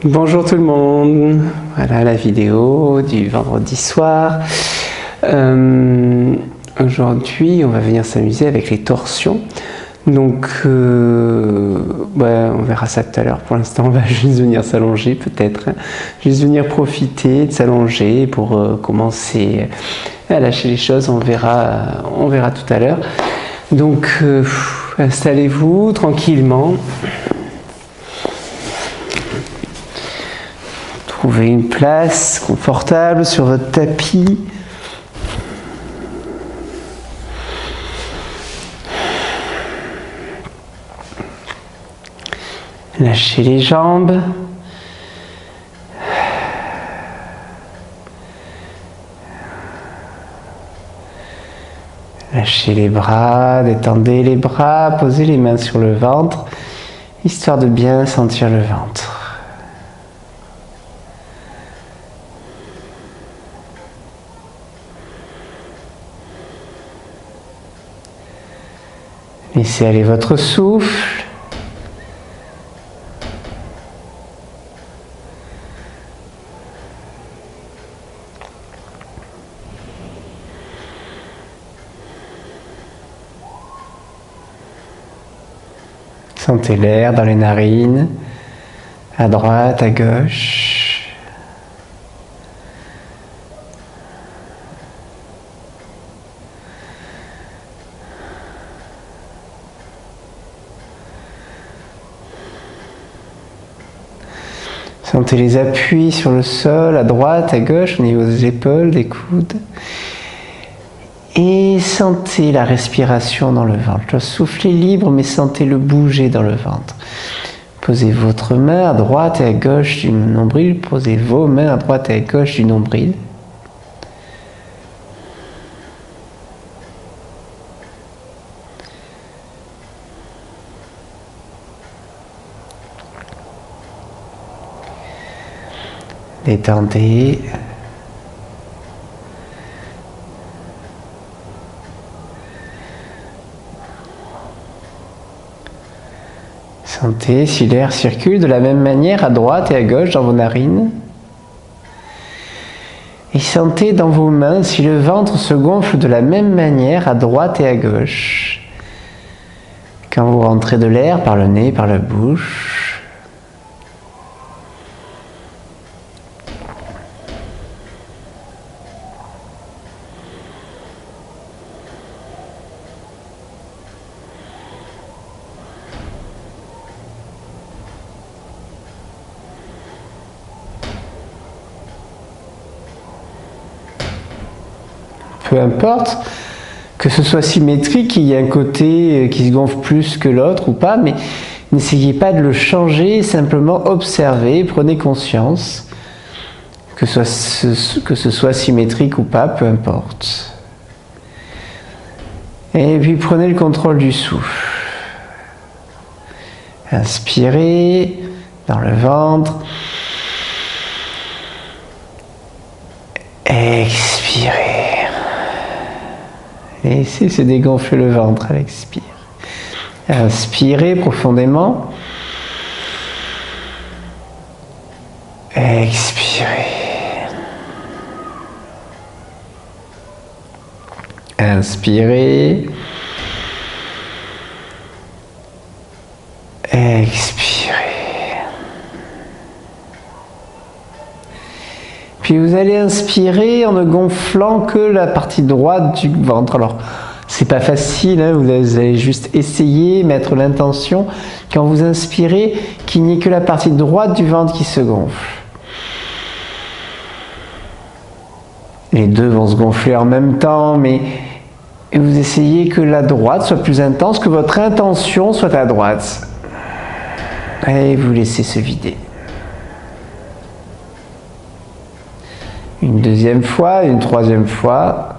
Bonjour tout le monde, voilà la vidéo du vendredi soir. Aujourd'hui on va venir s'amuser avec les torsions. Donc on verra ça tout à l'heure. Pour l'instant on va juste venir s'allonger peut-être. Juste venir profiter de s'allonger pour commencer à lâcher les choses. On verra tout à l'heure. Donc installez-vous tranquillement. Trouvez une place confortable sur votre tapis. Lâchez les jambes. Lâchez les bras, détendez les bras, posez les mains sur le ventre, histoire de bien sentir le ventre. Laissez aller votre souffle. Sentez l'air dans les narines, à droite, à gauche. Sentez les appuis sur le sol, à droite, à gauche, au niveau des épaules, des coudes. Et sentez la respiration dans le ventre. Le souffle est libre, mais sentez-le bouger dans le ventre. Posez votre main à droite et à gauche du nombril. Posez vos mains à droite et à gauche du nombril. Détendez. Sentez si l'air circule de la même manière à droite et à gauche dans vos narines. Et sentez dans vos mains si le ventre se gonfle de la même manière à droite et à gauche. Quand vous rentrez de l'air par le nez, par la bouche. Peu importe que ce soit symétrique, qu'il y ait un côté qui se gonfle plus que l'autre ou pas, mais n'essayez pas de le changer, simplement observez, prenez conscience, que ce soit symétrique ou pas, peu importe. Et puis prenez le contrôle du souffle. Inspirez dans le ventre. Expirez. Laissez se dégonfler le ventre à l'expire. Inspirez profondément. Expirez. Inspirez. Expirez. Puis vous allez inspirer en ne gonflant que la partie droite du ventre. Alors, c'est pas facile, hein, vous allez juste essayer, mettre l'intention, quand vous inspirez, qu'il n'y ait que la partie droite du ventre qui se gonfle. Les deux vont se gonfler en même temps, mais vous essayez que la droite soit plus intense, que votre intention soit à droite. Et vous laissez se vider. Une deuxième fois, une troisième fois.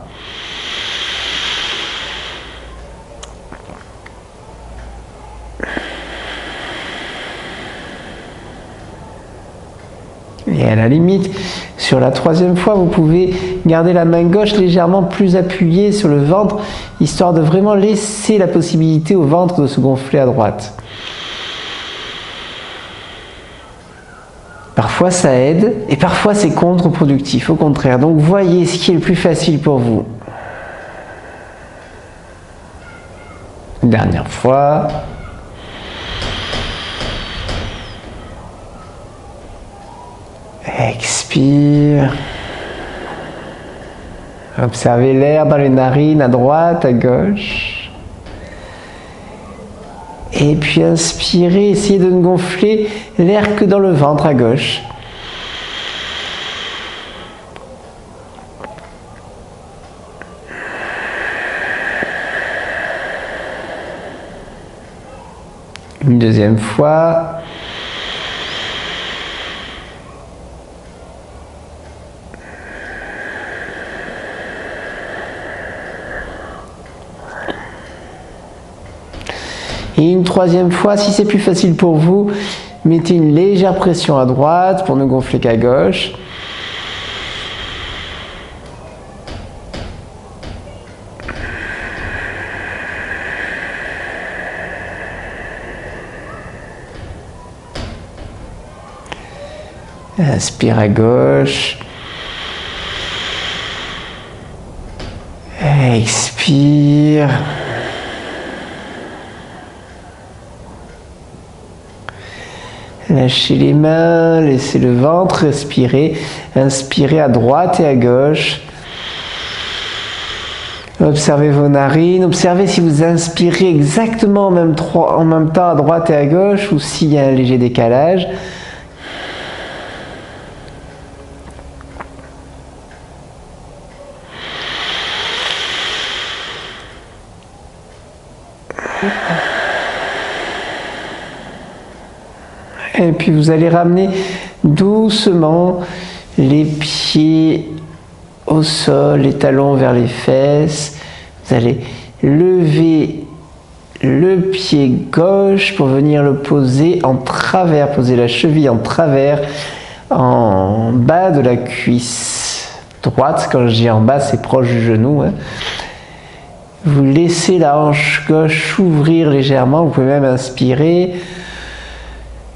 Et à la limite, sur la troisième fois, vous pouvez garder la main gauche légèrement plus appuyée sur le ventre, histoire de vraiment laisser la possibilité au ventre de se gonfler à droite. Parfois ça aide et parfois c'est contre-productif, au contraire. Donc voyez ce qui est le plus facile pour vous. Une dernière fois. Expire. Observez l'air dans les narines, à droite, à gauche. Et puis inspirez, essayez de ne gonfler l'air que dans le ventre, à gauche. Une deuxième fois. Et une troisième fois, si c'est plus facile pour vous, mettez une légère pression à droite pour ne gonfler qu'à gauche. Inspire à gauche. Expire. Lâchez les mains, laissez le ventre respirer. Inspirez à droite et à gauche. Observez vos narines. Observez si vous inspirez exactement en même temps à droite et à gauche ou s'il y a un léger décalage. Et puis vous allez ramener doucement les pieds au sol, les talons vers les fesses. Vous allez lever le pied gauche pour venir le poser en travers, poser la cheville en travers, en bas de la cuisse droite. Quand je dis en bas, c'est proche du genou, hein. Vous laissez la hanche gauche s'ouvrir légèrement, vous pouvez même inspirer.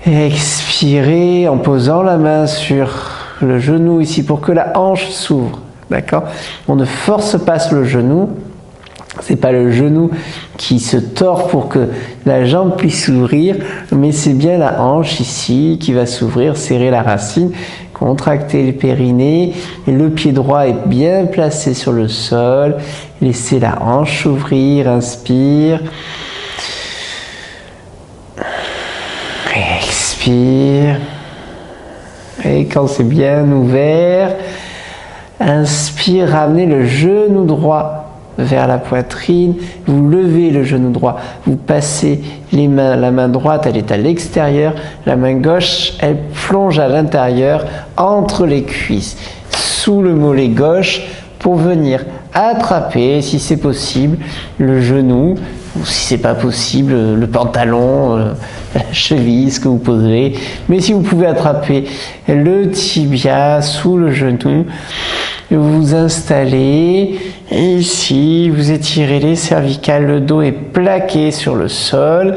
Expirez en posant la main sur le genou ici pour que la hanche s'ouvre. D'accord? On ne force pas sur le genou. C'est pas le genou qui se tord pour que la jambe puisse s'ouvrir, mais c'est bien la hanche ici qui va s'ouvrir, serrer la racine, contracter le périnée. Et le pied droit est bien placé sur le sol. Laissez la hanche s'ouvrir. Inspire. Expire. Et quand c'est bien ouvert, inspire, ramenez le genou droit vers la poitrine, vous levez le genou droit, vous passez les mains, la main droite elle est à l'extérieur, la main gauche elle plonge à l'intérieur entre les cuisses, sous le mollet gauche pour venir attraper, si c'est possible, le genou, ou si c'est pas possible, le pantalon, la cheville, ce que vous poserez. Mais si vous pouvez attraper le tibia sous le genou, vous vous installez. Et ici, vous étirez les cervicales, le dos est plaqué sur le sol.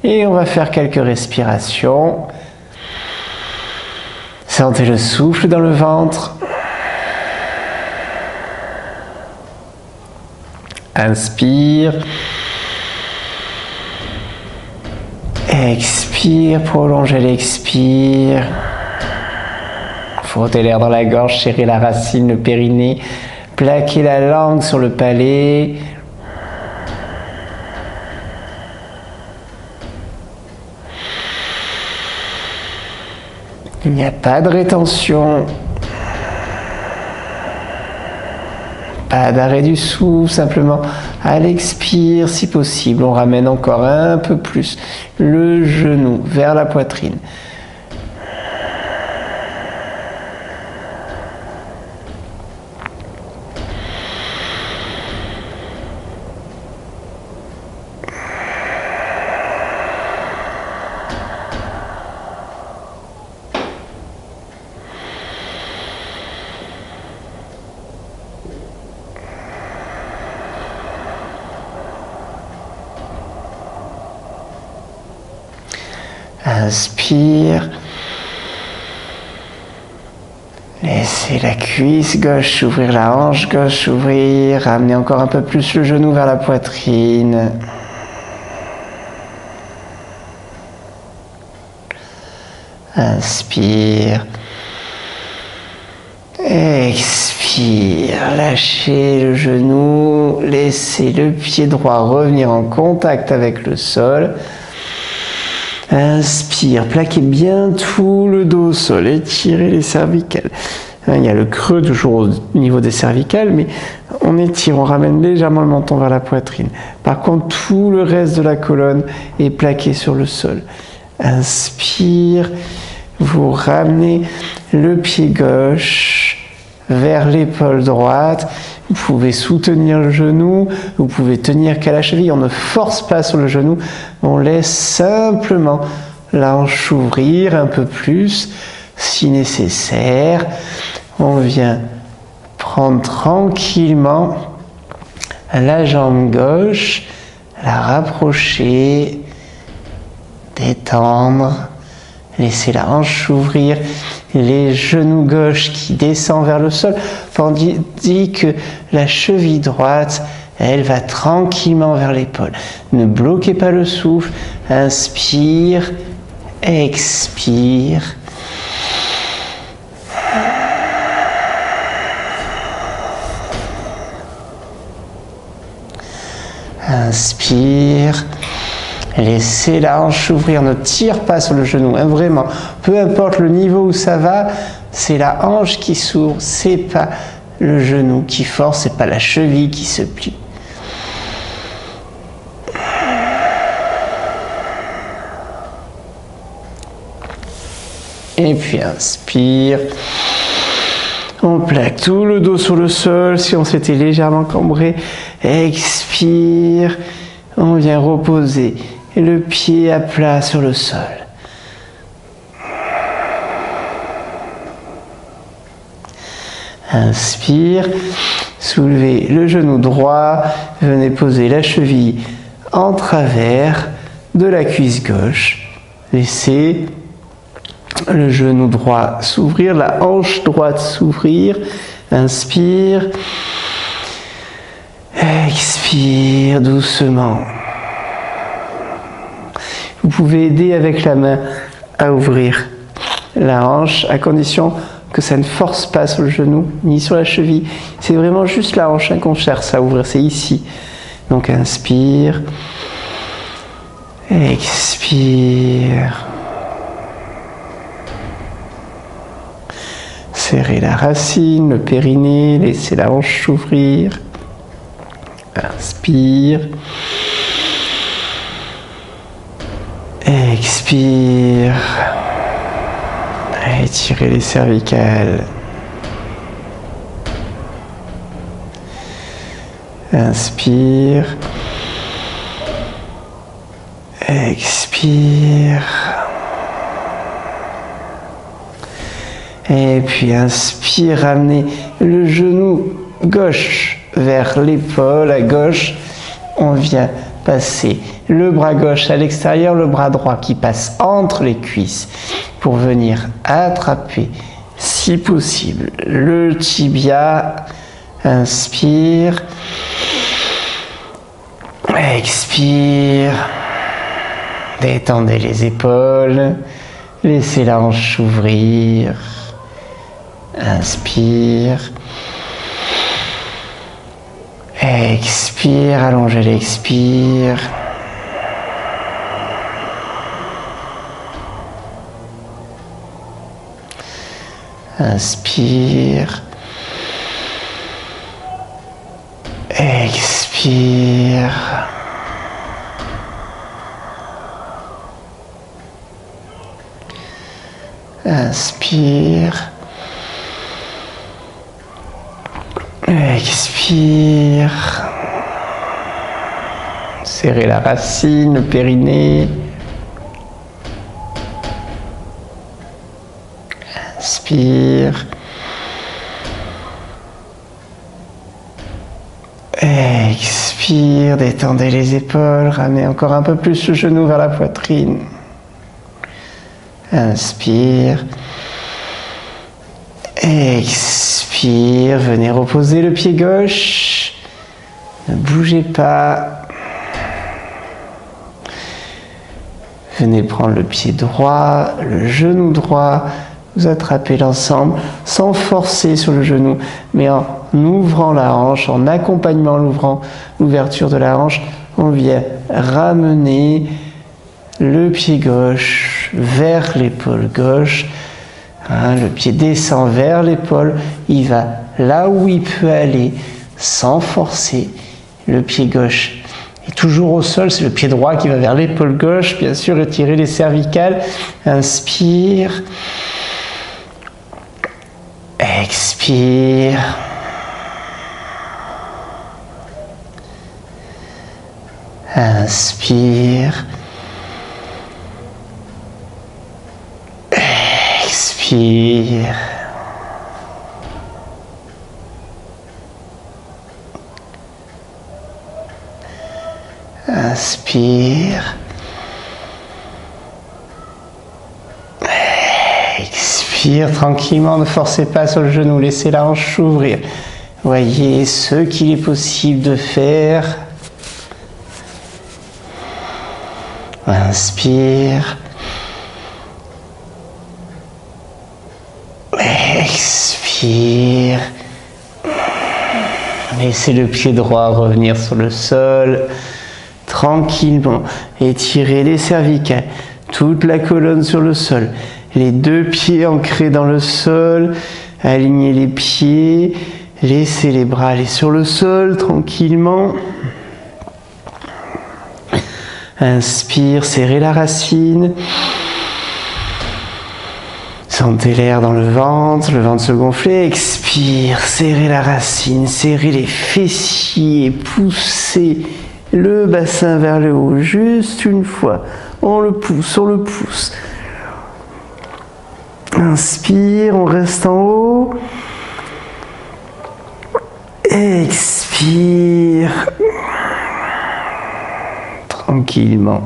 Et on va faire quelques respirations. Sentez le souffle dans le ventre. Inspire. Expire, prolongez l'expire. Frottez l'air dans la gorge, serrez la racine, le périnée. Plaquez la langue sur le palais. Il n'y a pas de rétention. Pas d'arrêt du souffle, simplement à l'expire, si possible, on ramène encore un peu plus le genou vers la poitrine. Inspire. Laissez la cuisse gauche s'ouvrir, la hanche gauche s'ouvrir. Ramenez encore un peu plus le genou vers la poitrine. Inspire. Expire. Lâchez le genou. Laissez le pied droit revenir en contact avec le sol. Inspire. Plaquez bien tout le dos au sol. Étirez les cervicales. Il y a le creux toujours au niveau des cervicales, mais on étire, on ramène légèrement le menton vers la poitrine. Par contre, tout le reste de la colonne est plaqué sur le sol. Inspire. Vous ramenez le pied gauche vers l'épaule droite. Vous pouvez soutenir le genou, vous pouvez tenir qu'à la cheville. On ne force pas sur le genou, on laisse simplement la hanche s'ouvrir un peu plus si nécessaire. On vient prendre tranquillement la jambe gauche, la rapprocher, détendre. Laissez la hanche s'ouvrir, les genoux gauche qui descendent vers le sol, tandis que la cheville droite, elle va tranquillement vers l'épaule. Ne bloquez pas le souffle. Inspire, expire. Inspire. Laissez la hanche s'ouvrir, ne tire pas sur le genou, hein, vraiment. Peu importe le niveau où ça va, c'est la hanche qui s'ouvre, c'est pas le genou qui force, c'est pas la cheville qui se plie. Et puis inspire. On plaque tout le dos sur le sol, si on s'était légèrement cambré. Expire. On vient reposer le pied à plat sur le sol. Inspire, soulevez le genou droit, venez poser la cheville en travers de la cuisse gauche. Laissez le genou droit s'ouvrir, la hanche droite s'ouvrir. Inspire. Expire doucement. Vous pouvez aider avec la main à ouvrir la hanche, à condition que ça ne force pas sur le genou ni sur la cheville. C'est vraiment juste la hanche qu'on cherche à ouvrir, c'est ici. Donc inspire, expire. Serrez la racine, le périnée, laissez la hanche s'ouvrir. Inspire. Expire. Étirez les cervicales. Inspire. Expire. Et puis inspire, ramenez le genou gauche vers l'épaule à gauche. On vient passer le bras gauche à l'extérieur, le bras droit qui passe entre les cuisses pour venir attraper, si possible, le tibia. Inspire. Expire. Détendez les épaules. Laissez la hanche s'ouvrir. Inspire. Expire, allongez l'expire. Inspire. Expire. Inspire. Expire. Serrez la racine, le périnée. Inspire. Expire, détendez les épaules, ramenez encore un peu plus le genou vers la poitrine. Inspire. Expire, venez reposer le pied gauche. Ne bougez pas. Venez prendre le pied droit, le genou droit. Vous attrapez l'ensemble sans forcer sur le genou, mais en ouvrant la hanche, en accompagnement l'ouverture de la hanche, on vient ramener le pied gauche vers l'épaule gauche. Le pied descend vers l'épaule, il va là où il peut aller sans forcer. Le pied gauche est toujours au sol, c'est le pied droit qui va vers l'épaule gauche. Bien sûr, étirez les cervicales. Inspire. Expire. Inspire. Expire. Inspire. Expire tranquillement, ne forcez pas sur le genou, laissez la hanche s'ouvrir. Voyez ce qu'il est possible de faire. Inspire. Expire. Laissez le pied droit revenir sur le sol. Tranquillement. Étirez les cervicales. Toute la colonne sur le sol. Les deux pieds ancrés dans le sol. Alignez les pieds. Laissez les bras aller sur le sol tranquillement. Inspire, serrez la racine. Sentez l'air dans le ventre se gonfler. Expire, serrez la racine, serrez les fessiers, poussez le bassin vers le haut. Juste une fois. On le pousse. Inspire, on reste en haut. Expire. Tranquillement.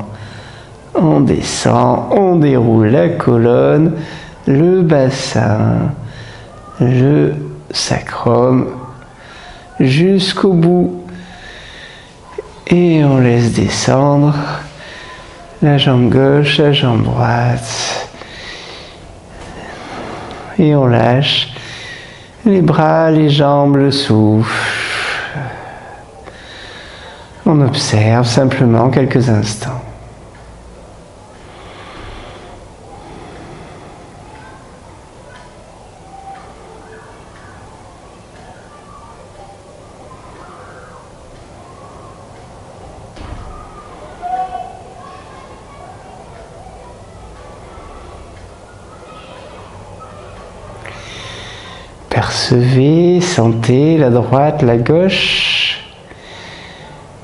On descend, on déroule la colonne, le bassin, le sacrum, jusqu'au bout. Et on laisse descendre la jambe gauche, la jambe droite. Et on lâche les bras, les jambes, le souffle. On observe simplement quelques instants. Percevez, sentez la droite, la gauche.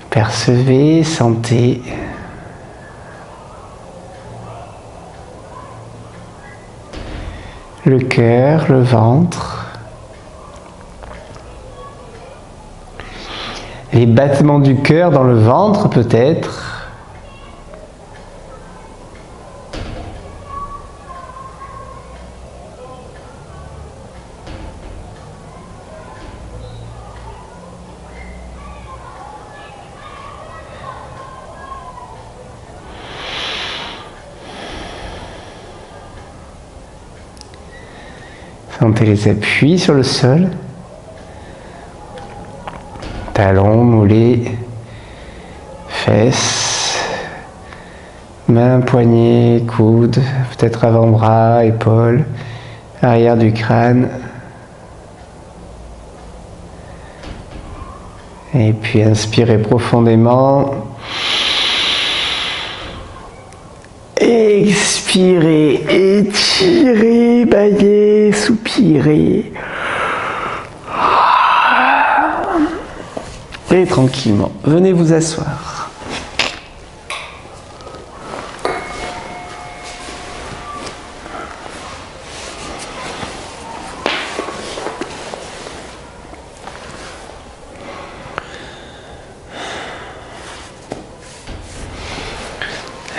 Percevez, sentez. Le cœur, le ventre. Les battements du cœur dans le ventre peut-être. Sentez les appuis sur le sol. Talons, mollets, fesses, mains, poignets, coudes, peut-être avant-bras, épaules, arrière du crâne. Et puis inspirez profondément. Expirez, étirez, baillez, soupirez. Et tranquillement, venez vous asseoir.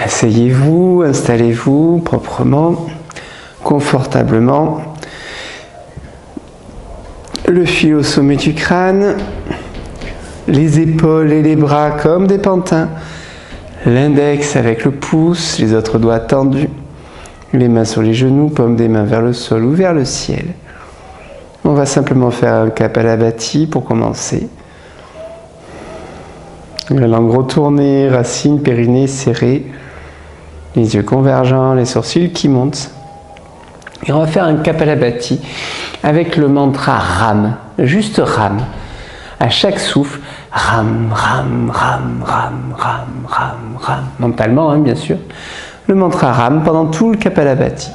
Asseyez-vous, installez-vous proprement, confortablement. Le fil au sommet du crâne, les épaules et les bras comme des pantins, l'index avec le pouce, les autres doigts tendus, les mains sur les genoux, paume des mains vers le sol ou vers le ciel. On va simplement faire un Kapalabhati pour commencer. La langue retournée, racine, périnée serrée, les yeux convergents, les sourcils qui montent. Et on va faire un Kapalabhati avec le mantra Ram, juste Ram. À chaque souffle, Ram, Ram, Ram, Ram, Ram, Ram, Ram. Mentalement, hein, bien sûr. Le mantra Ram pendant tout le Kapalabhati.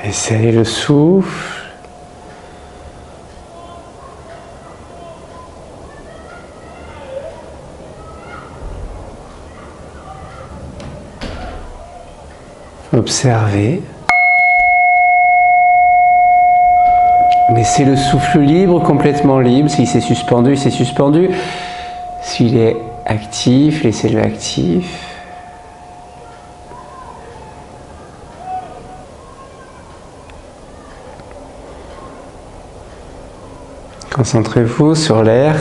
Laissez le souffle. Observez. Laissez le souffle libre, complètement libre. S'il s'est suspendu, il s'est suspendu. S'il est actif, laissez-le actif. Concentrez-vous sur l'air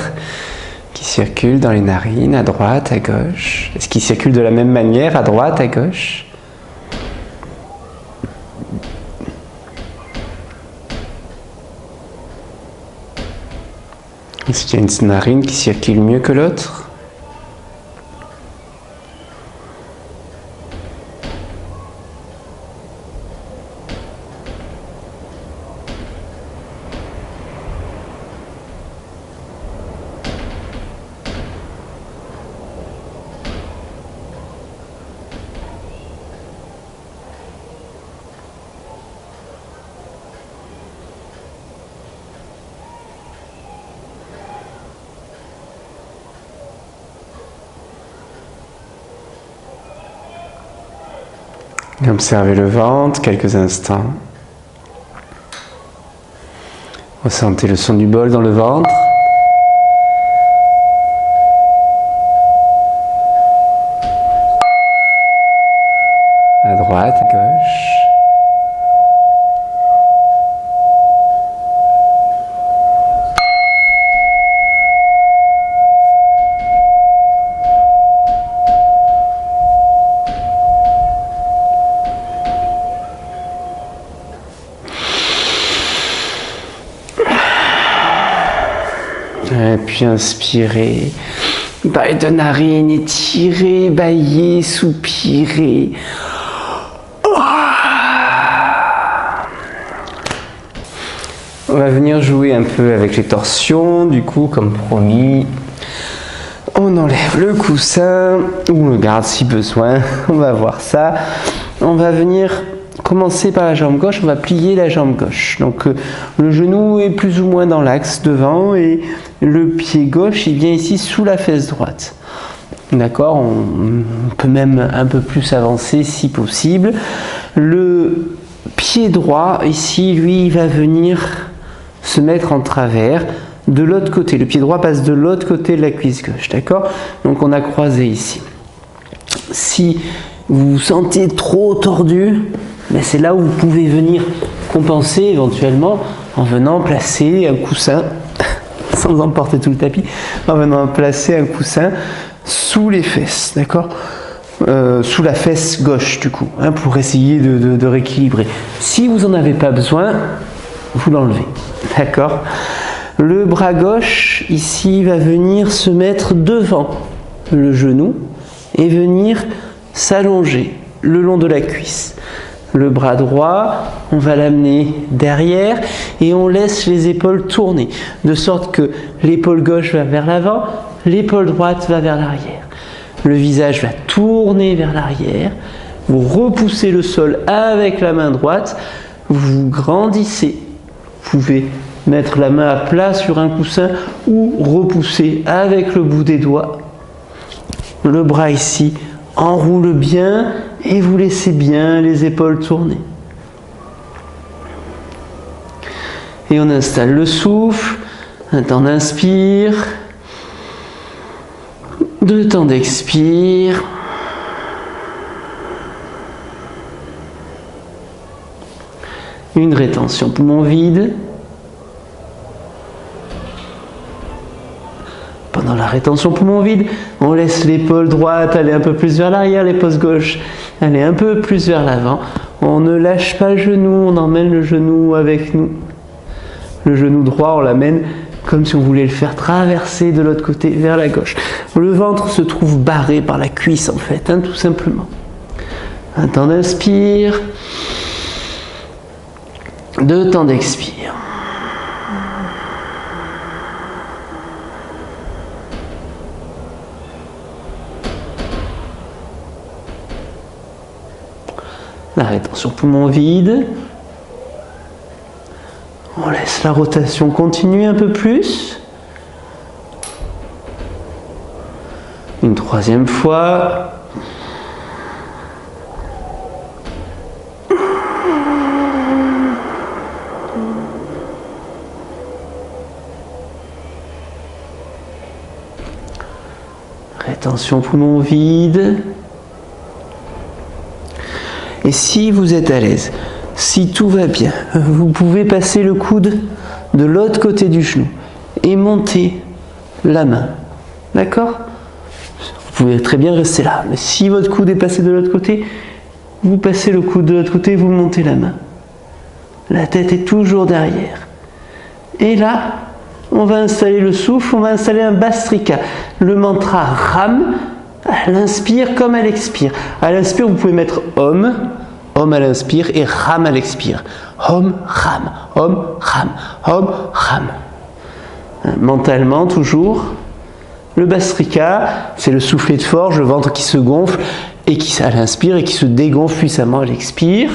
qui circule dans les narines, à droite, à gauche. Est-ce qu'il circule de la même manière, à droite, à gauche? Est-ce qu'il y a une narine qui circule mieux que l'autre? Observez le ventre quelques instants. Ressentez le son du bol dans le ventre. À droite, à gauche. Et puis inspirez, bail de narine, étirez, baillez, soupirez. On va venir jouer un peu avec les torsions, du coup, comme promis. On enlève le coussin, ou on le garde si besoin, on va voir ça. On va venir commencer par la jambe gauche, on va plier la jambe gauche. Donc le genou est plus ou moins dans l'axe devant et le pied gauche il vient ici sous la fesse droite. D'accord, on peut même un peu plus avancer si possible. Le pied droit ici, lui, il va venir se mettre en travers de l'autre côté. Le pied droit passe de l'autre côté de la cuisse gauche, d'accord? Donc on a croisé ici. Si vous vous sentez trop tordu, ben c'est là où vous pouvez venir compenser éventuellement en venant placer un coussin, sans emporter tout le tapis, en venant placer un coussin sous les fesses, d'accord, sous la fesse gauche du coup, hein, pour essayer de rééquilibrer. Si vous n'en avez pas besoin, vous l'enlevez, d'accord. Le bras gauche ici va venir se mettre devant le genou et venir s'allonger le long de la cuisse. Le bras droit, on va l'amener derrière et on laisse les épaules tourner, de sorte que l'épaule gauche va vers l'avant, l'épaule droite va vers l'arrière. Le visage va tourner vers l'arrière, vous repoussez le sol avec la main droite, vous grandissez. Vous pouvez mettre la main à plat sur un coussin ou repousser avec le bout des doigts. Le bras ici enroule bien et vous laissez bien les épaules tourner. Et on installe le souffle, un temps d'inspire, 2 temps d'expire. Une rétention poumon vide. Pendant la rétention poumon vide, on laisse l'épaule droite aller un peu plus vers l'arrière, l'épaule gauche aller un peu plus vers l'avant. On ne lâche pas le genou, on emmène le genou avec nous. Le genou droit, on l'amène comme si on voulait le faire traverser de l'autre côté vers la gauche. Le ventre se trouve barré par la cuisse en fait, hein, tout simplement. Un temps d'inspire, 2 temps d'expire. La rétention poumon vide. On laisse la rotation continuer un peu plus. Une 3e fois. Rétention poumon vide. Et si vous êtes à l'aise, si tout va bien, vous pouvez passer le coude de l'autre côté du genou et monter la main. D'accord? Vous pouvez très bien rester là. Mais si votre coude est passé de l'autre côté, vous passez le coude de l'autre côté et vous montez la main. La tête est toujours derrière. Et là, on va installer le souffle, on va installer un Bhastrika. Le mantra Ram, elle inspire comme elle expire. À l'inspire, vous pouvez mettre Om à l'inspire et Ram à l'expire. Om, Ram, Om, Ram, Om, Ram. Mentalement, toujours. Le Bhastrika, c'est le soufflet de forge, le ventre qui se gonfle et qui à l'inspire et qui se dégonfle puissamment à l'expire.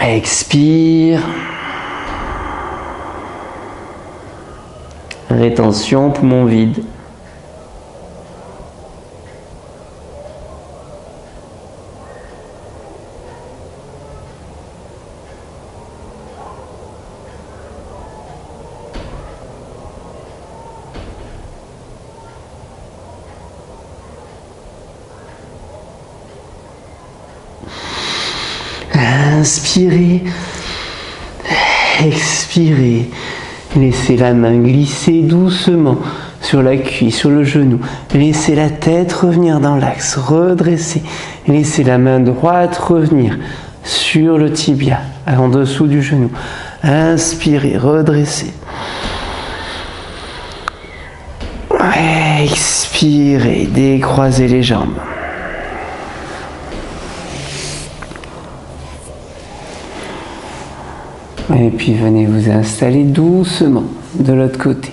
Expire. Rétention, poumon vide. Inspirez, expirez, laissez la main glisser doucement sur la cuisse, sur le genou, laissez la tête revenir dans l'axe, redressez, laissez la main droite revenir sur le tibia, en dessous du genou, inspirez, redressez, expirez, décroisez les jambes. Et puis venez vous installer doucement de l'autre côté.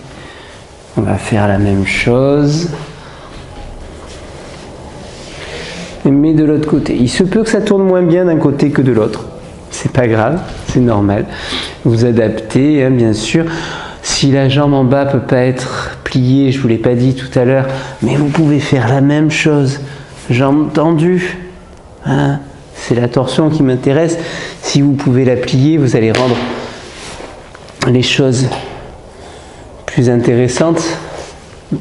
On va faire la même chose. Mais de l'autre côté. Il se peut que ça tourne moins bien d'un côté que de l'autre. C'est pas grave, c'est normal. Vous adaptez, hein, bien sûr. Si la jambe en bas peut pas être pliée, je vous l'ai pas dit tout à l'heure, mais vous pouvez faire la même chose. Jambe tendue. Hein. C'est la torsion qui m'intéresse. Si vous pouvez la plier, vous allez rendre les choses plus intéressantes,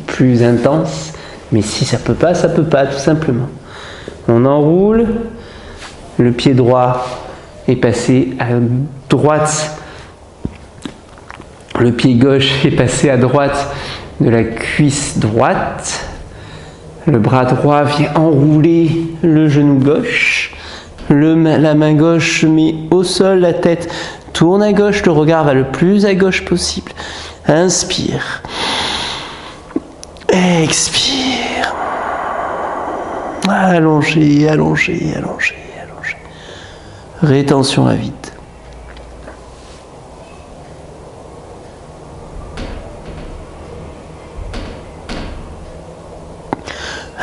plus intenses. Mais si ça peut pas, tout simplement. On enroule. Le pied droit est passé à droite. Le pied gauche est passé à droite de la cuisse droite. Le bras droit vient enrouler le genou gauche. La main gauche se met au sol, la tête tourne à gauche, le regard va le plus à gauche possible. Inspire. Expire. Allongez, allongez, allongez, allongez. Rétention à vide.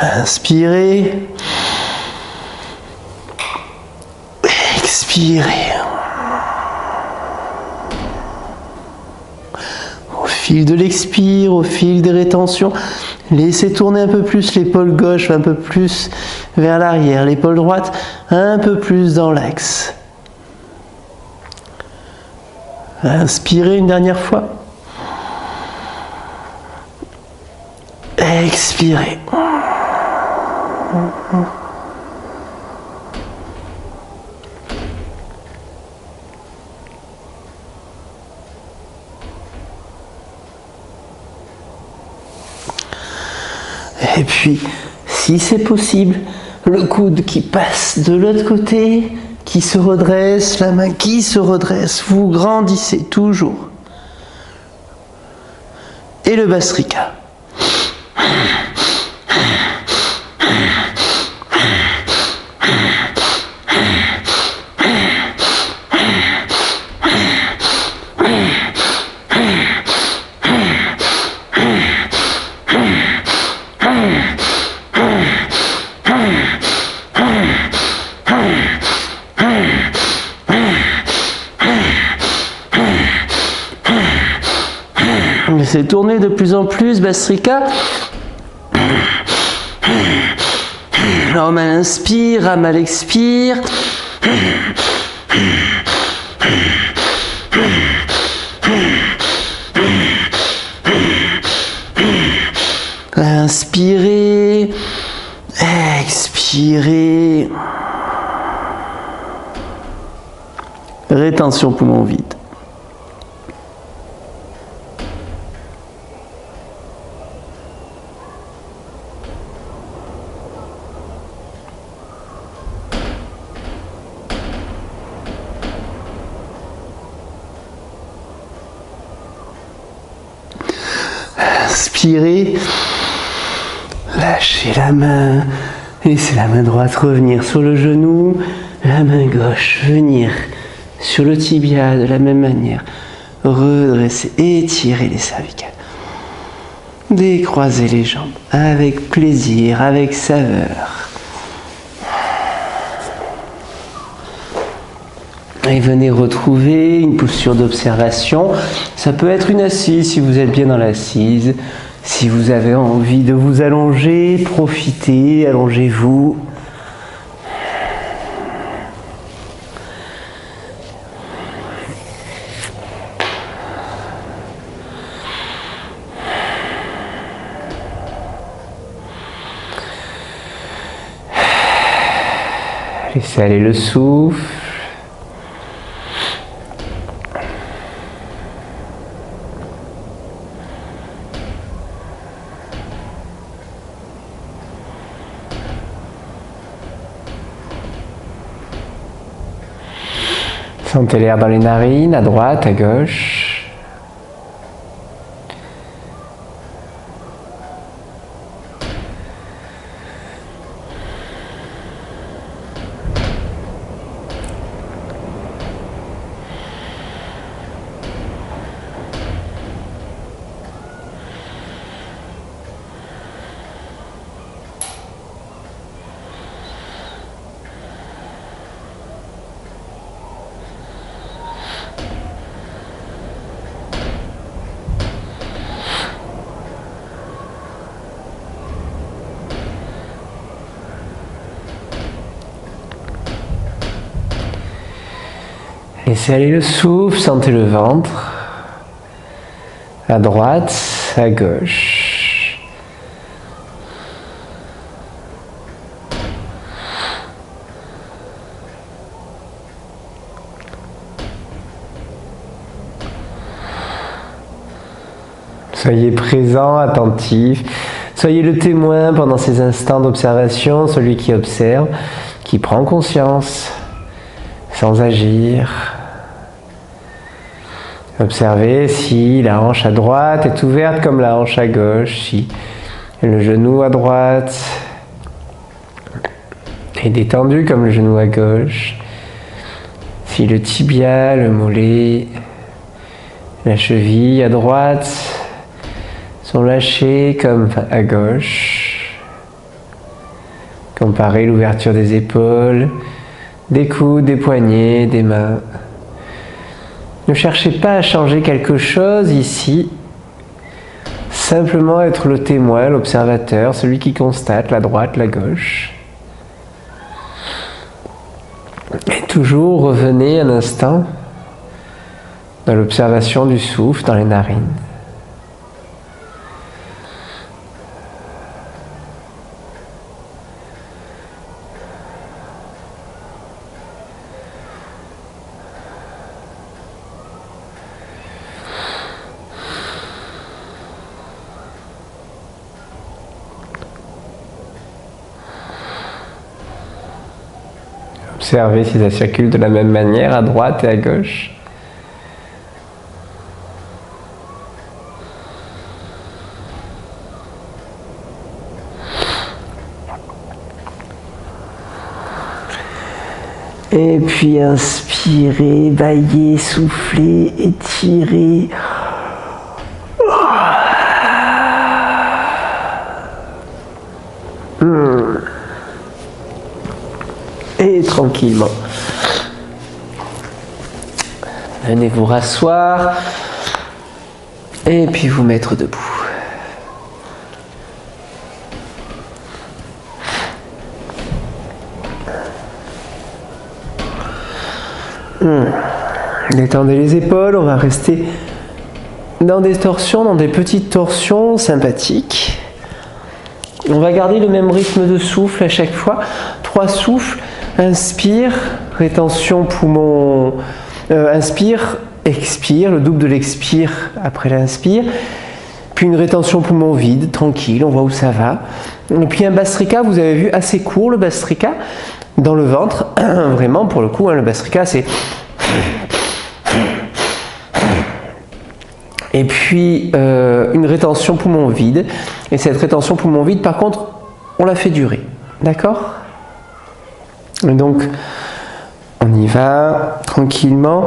Inspirez. Expirez. Au fil de l'expire, au fil des rétentions, laissez tourner un peu plus l'épaule gauche, un peu plus vers l'arrière, l'épaule droite un peu plus dans l'axe. Inspirez une dernière fois. Expirez. Et puis, si c'est possible, le coude qui passe de l'autre côté, qui se redresse, la main qui se redresse, vous grandissez toujours. Et le Bhastrika. Laissez tourner de plus en plus, Bhastrika. Om à l'inspire, Ram à l'expire. Inspirez, expirez. Rétention poumon vide. Inspirez, lâchez la main, laissez la main droite revenir sur le genou, la main gauche venir sur le tibia de la même manière, redressez, étirez les cervicales, décroisez les jambes avec plaisir, avec saveur. Et venez retrouver une posture d'observation. Ça peut être une assise si vous êtes bien dans l'assise. Si vous avez envie de vous allonger, profitez, allongez-vous. Laissez aller le souffle. Sentez l'air dans les narines, à droite, à gauche. Laissez aller le souffle, sentez le ventre, à droite, à gauche. Soyez présent, attentif, soyez le témoin pendant ces instants d'observation, celui qui observe, qui prend conscience, sans agir. Observez si la hanche à droite est ouverte comme la hanche à gauche, si le genou à droite est détendu comme le genou à gauche, si le tibia, le mollet, la cheville à droite sont lâchés comme à gauche. Comparez l'ouverture des épaules, des coudes, des poignets, des mains. Ne cherchez pas à changer quelque chose ici. Simplement être le témoin, l'observateur, celui qui constate la droite, la gauche. Et toujours revenez un instant dans l'observation du souffle dans les narines. Observez si ça circule de la même manière à droite et à gauche. Et puis inspirez, baillez, soufflez, étirez. Et tranquillement. Venez vous rasseoir et puis vous mettre debout. Détendez les épaules, on va rester dans des torsions, dans des petites torsions sympathiques. On va garder le même rythme de souffle à chaque fois. 3 souffles. Inspire, rétention poumon. Inspire, expire, le double de l'expire après l'inspire. Puis une rétention poumon vide, tranquille, on voit où ça va. Et puis un Bhastrika, vous avez vu, assez court le Bhastrika, dans le ventre. Vraiment, pour le coup, hein, le Bhastrika, c'est... Et puis une rétention poumon vide. Et cette rétention poumon vide, par contre, on la fait durer. D'accord? Donc, on y va tranquillement.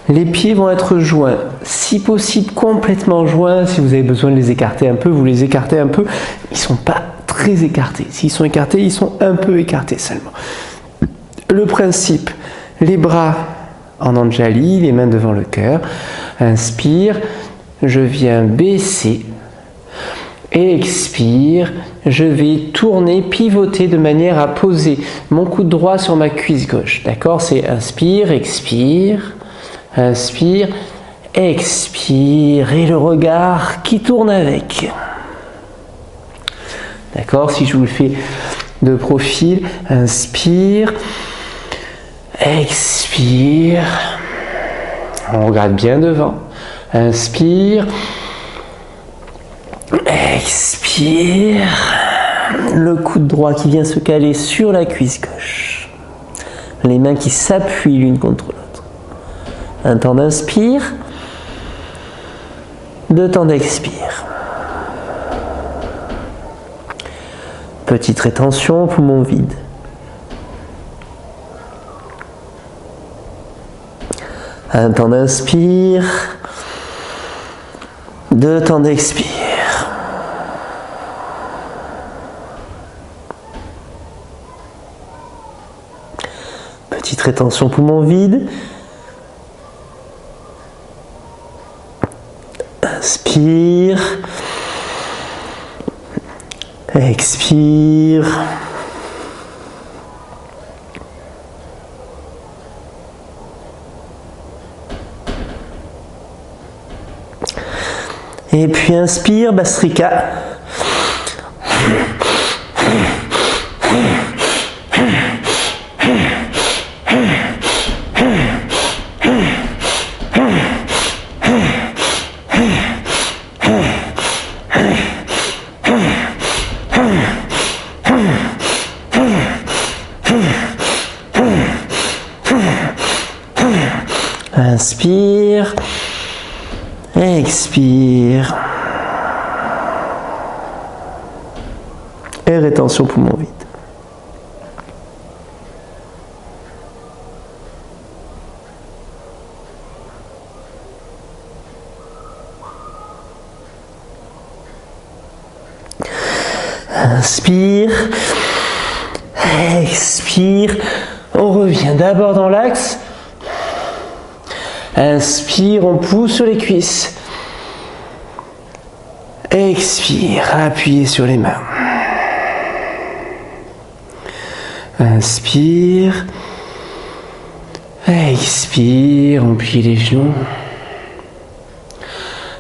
Les pieds vont être joints, si possible complètement joints. Si vous avez besoin de les écarter un peu, vous les écartez un peu. Ils ne sont pas très écartés. S'ils sont écartés, ils sont un peu écartés seulement. Le principe, les bras en Anjali, les mains devant le cœur. Inspire, je viens baisser. Expire, je vais tourner, pivoter de manière à poser mon coude droit sur ma cuisse gauche. D'accord? C'est inspire, expire, inspire, expire. Et le regard qui tourne avec. D'accord? Si je vous le fais de profil, inspire, expire. On regarde bien devant. Inspire. Expire, le coude droit qui vient se caler sur la cuisse gauche, les mains qui s'appuient l'une contre l'autre. Un temps d'inspire, 2 temps d'expire. Petite rétention, poumon vide. Un temps d'inspire, 2 temps d'expire. Petite rétention poumon vide. Inspire. Expire. Et puis inspire, Bhastrika. Inspire, expire, et rétention poumon vide. Inspire, expire, on revient d'abord dans l'axe. Inspire, on pousse sur les cuisses. Expire, appuyez sur les mains. Inspire. Expire, on plie les genoux.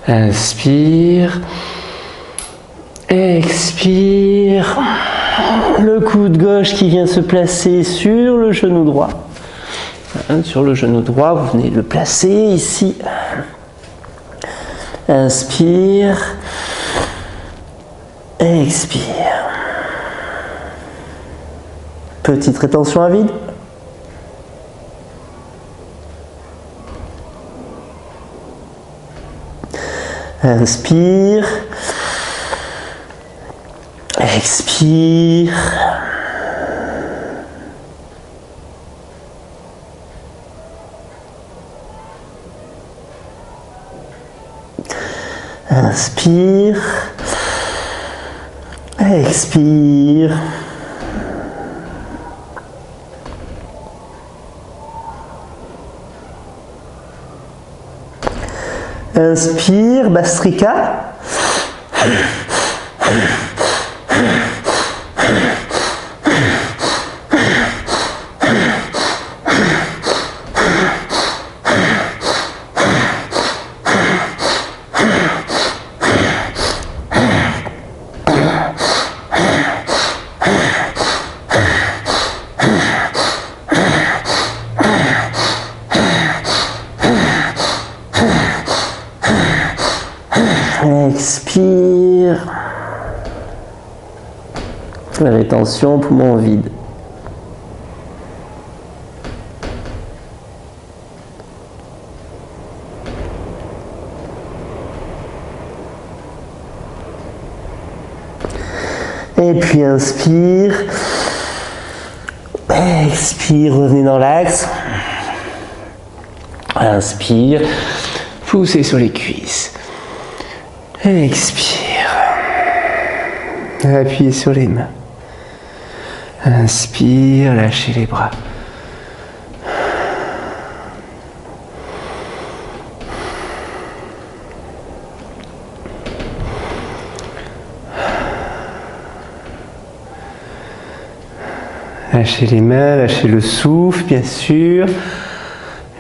Inspire. Expire. Le coude gauche qui vient se placer sur le genou droit. Sur le genou droit, vous venez le placer ici. Inspire. Expire. Petite rétention à vide. Inspire. Expire. Inspire, expire. Inspire, Bhastrika. rétention, poumon vide. Et puis inspire. Expire, revenez dans l'axe. Inspire. Poussez sur les cuisses. Expire. Appuyez sur les mains. Inspire, lâchez les bras. Lâchez les mains, lâchez le souffle, bien sûr.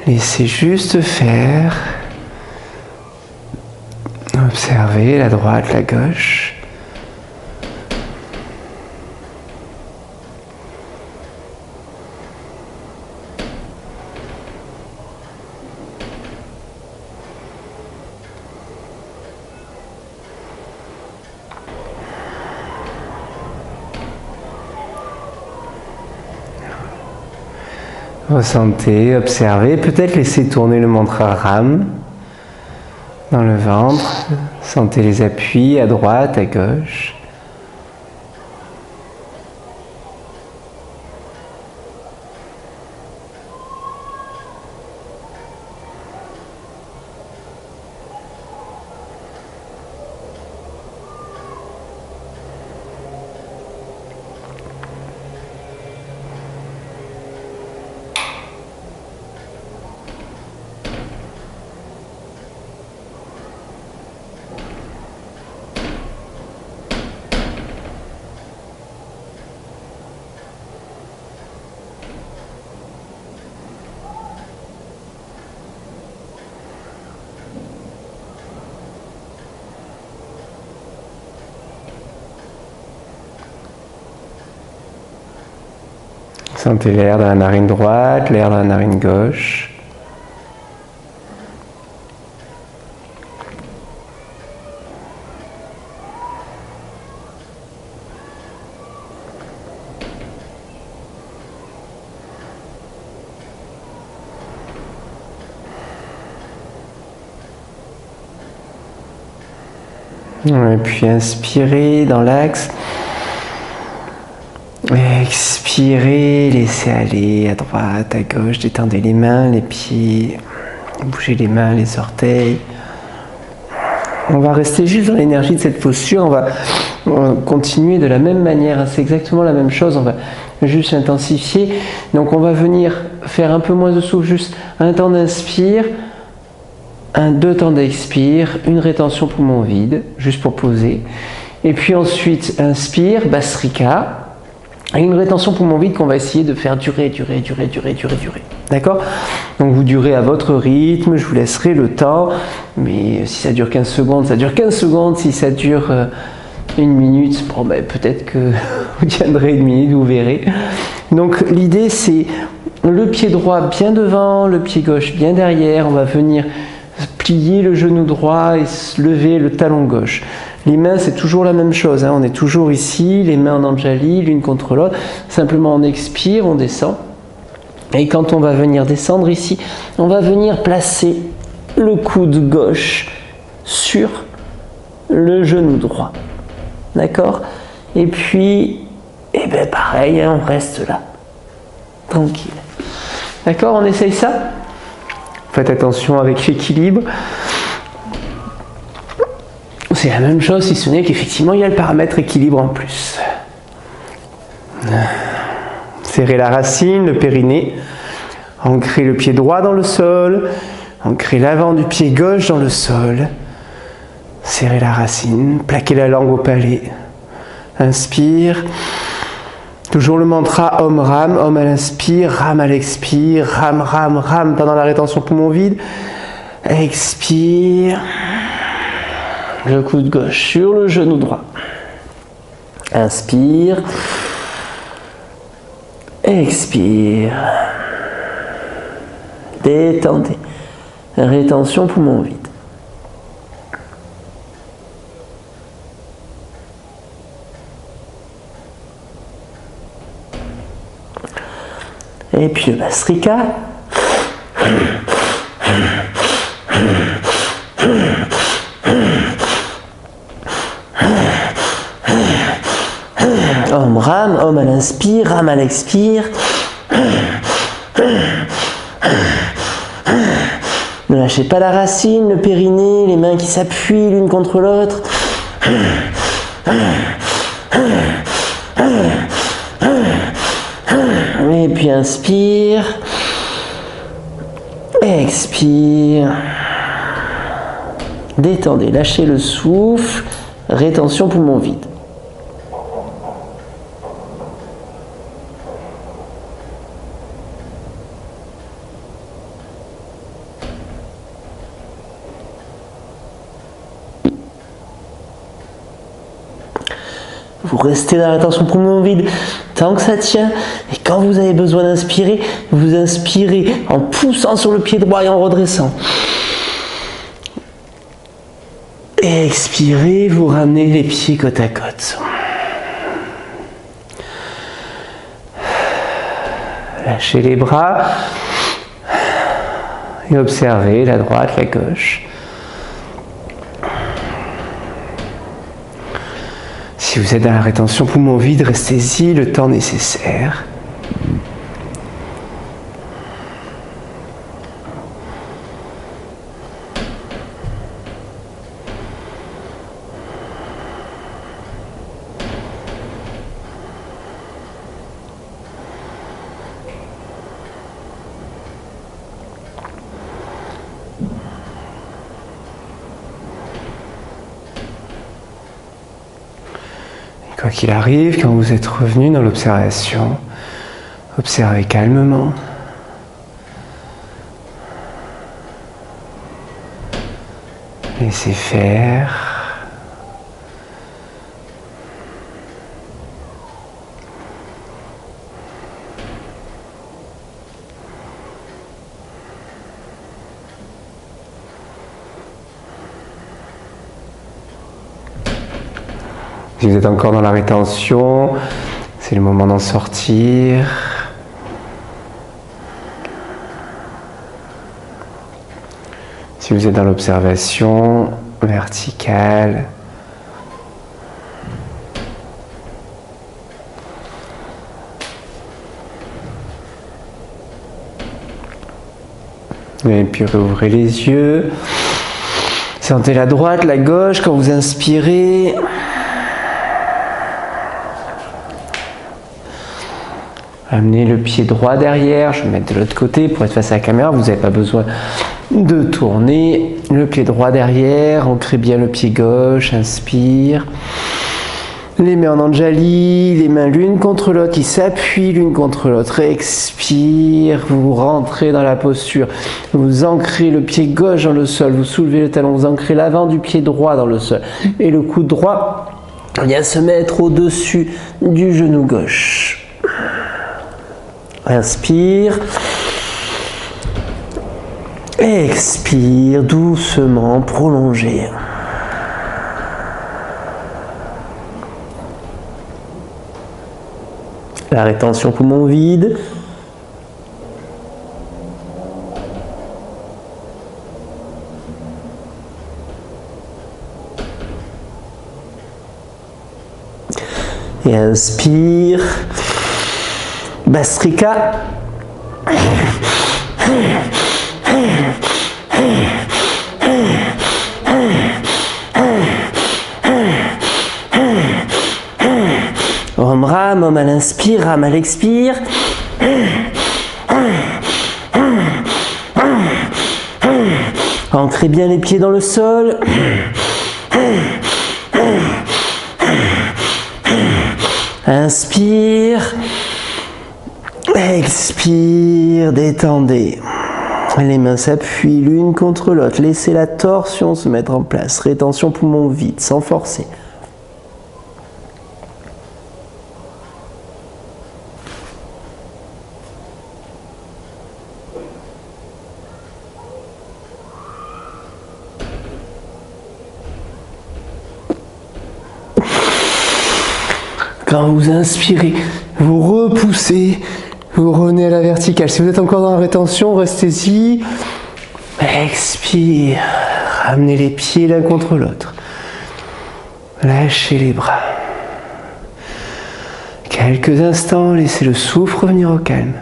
Laissez juste faire. Observez la droite, la gauche. Ressentez, observez, peut-être laissez tourner le mantra Ram dans le ventre. Sentez les appuis à droite, à gauche. Sentez l'air dans la narine droite, l'air dans la narine gauche. Et puis inspirez dans l'axe. Expirez, laissez aller à droite, à gauche, détendez les mains, les pieds, bougez les mains, les orteils. On va rester juste dans l'énergie de cette posture, on va continuer de la même manière, c'est exactement la même chose, on va juste intensifier. Donc on va venir faire un peu moins de souffle, juste un temps d'inspire, deux temps d'expire, une rétention poumon vide, juste pour poser. Et puis ensuite, inspire, Bhastrika. Et une rétention poumon vide qu'on va essayer de faire durer. D'accord? Donc vous durez à votre rythme, je vous laisserai le temps. Mais si ça dure 15 secondes, ça dure 15 secondes. Si ça dure une minute, bon, ben, peut-être que vous tiendrez une minute, vous verrez. Donc l'idée c'est le pied droit bien devant, le pied gauche bien derrière. On va venir plier le genou droit et lever le talon gauche. Les mains, c'est toujours la même chose, hein. On est toujours ici, les mains en Anjali, l'une contre l'autre. Simplement, on expire, on descend. Et quand on va venir descendre ici, on va venir placer le coude gauche sur le genou droit. D'accord? Et puis, eh ben pareil, hein, on reste là. Tranquille. D'accord? On essaye ça? Faites attention avec l'équilibre. C'est la même chose, si ce n'est qu'effectivement, il y a le paramètre équilibre en plus. Serrez la racine, le périnée. Ancrez le pied droit dans le sol. Ancrez l'avant du pied gauche dans le sol. Serrez la racine. Plaquez la langue au palais. Inspire. Toujours le mantra Om Ram. Om à l'inspire, Ram à l'expire. Ram, Ram, Ram pendant la rétention poumon vide. Expire. Le coude gauche sur le genou droit. Inspire. Expire. Détendez. Rétention poumon vide. Et puis le Bastrika. Om Ram, Om à l'inspire, Ram à l'expire. Ne lâchez pas la racine, le périnée, les mains qui s'appuient l'une contre l'autre. Et puis inspire. Expire. Détendez, lâchez le souffle. Rétention poumon vide. Vous restez dans la tension poumon vide tant que ça tient. Et quand vous avez besoin d'inspirer, vous inspirez en poussant sur le pied droit et en redressant. Et expirez, vous ramenez les pieds côte à côte. Lâchez les bras et observez la droite, la gauche. Si vous êtes dans la rétention poumon vide, restez-y le temps nécessaire. Quoi qu'il arrive, quand vous êtes revenu dans l'observation, observez calmement. Laissez faire. Si vous êtes encore dans la rétention, c'est le moment d'en sortir. Si vous êtes dans l'observation verticale, et puis réouvrez les yeux. Sentez la droite, la gauche quand vous inspirez. Amenez le pied droit derrière, je vais me mettre de l'autre côté pour être face à la caméra, vous n'avez pas besoin de tourner. Le pied droit derrière, ancrez bien le pied gauche, inspire. Les mains en Anjali, les mains l'une contre l'autre qui s'appuient l'une contre l'autre. Expire, vous rentrez dans la posture. Vous ancrez le pied gauche dans le sol, vous soulevez le talon, vous ancrez l'avant du pied droit dans le sol. Et le coude droit vient se mettre au-dessus du genou gauche. Inspire. Expire doucement, prolongez. La rétention poumon vide. Et inspire. Bastrika. Om Ram, Om à l'inspire, Ram à l'expire. Ancrez bien les pieds dans le sol. Inspire. Expire, détendez. Les mains s'appuient l'une contre l'autre. Laissez la torsion se mettre en place. Rétention poumon vide, sans forcer. Quand vous inspirez, vous repoussez Vous revenez à la verticale. Si vous êtes encore dans la rétention, restez-y. Expire. Ramenez les pieds l'un contre l'autre. Lâchez les bras. Quelques instants, laissez le souffle revenir au calme.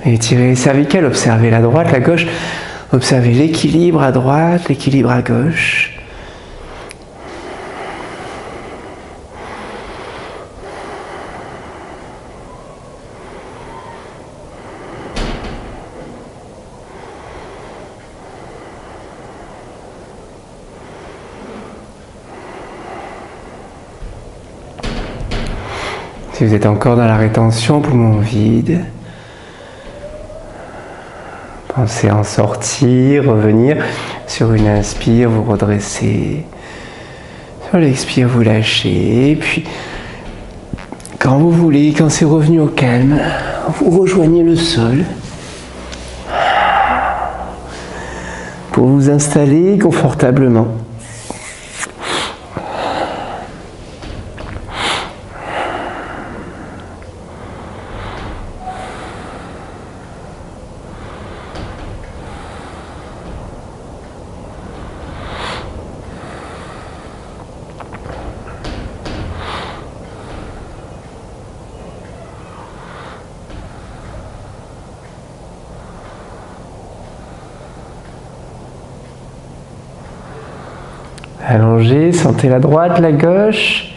Étirez les cervicales, observez la droite, la gauche. Observez l'équilibre à droite, l'équilibre à gauche. Si vous êtes encore dans la rétention, poumon vide, pensez en sortir, revenir. Sur une inspire, vous redressez. Sur l'expire, vous lâchez. Et puis, quand vous voulez, quand c'est revenu au calme, vous rejoignez le sol pour vous installer confortablement. Allongez, sentez la droite, la gauche.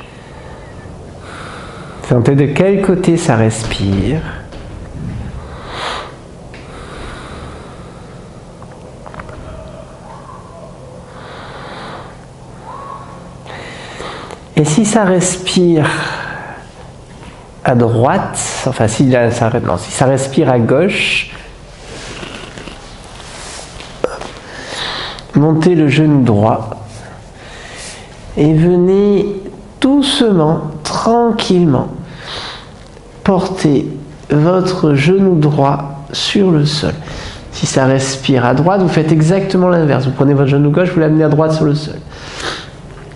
Sentez de quel côté ça respire. Et si ça respire à droite, enfin si ça respire à gauche, montez le genou droit. Et venez doucement, tranquillement, porter votre genou droit sur le sol. Si ça respire à droite, vous faites exactement l'inverse. Vous prenez votre genou gauche, vous l'amenez à droite sur le sol.